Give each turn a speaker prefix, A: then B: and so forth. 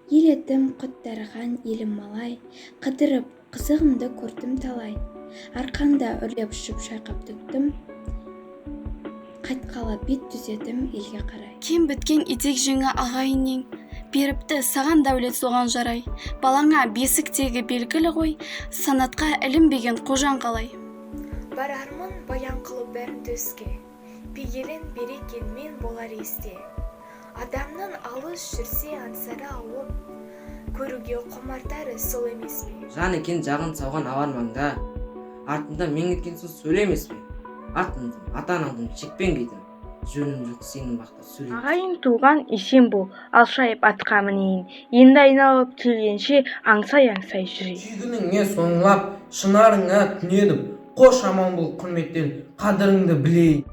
A: Елетім құттарған елім малай, қыдырып қызығымды көрдім талай. Арқанда үрлеп ұшып шайқап түктім, қайтқалы бет түзедім елге қарай.
B: Кем біткен етек жеңі ағайыннен, беріпті саған дәулет соған жарай. Балаңа бесіктегі белгілі ғой, санатқа ілінбеген қожан қалай.
C: Барармын баян қылып бәрін төске, бегелін берекен мен болар есте. Адамның алыс жүрсе аңсары ауып, көруге құмартары сол емес пе?
D: Жан екен жағын сауған авармаңда, артында мен кеткен сөз сөйлемес пе? Артындым, ата-анадың шекпен кидім, жөнім жоқ сенің бақта сөйлемес.
E: Ағайын туған есен бол, алшайып атқа мінейін, енді айналып келгенше аңсай-аңсай жүрейін.
F: Сүйгініңе соңлап, шынарыңа түнедім, қош аман бол құрметтен, қадіріңді білейін.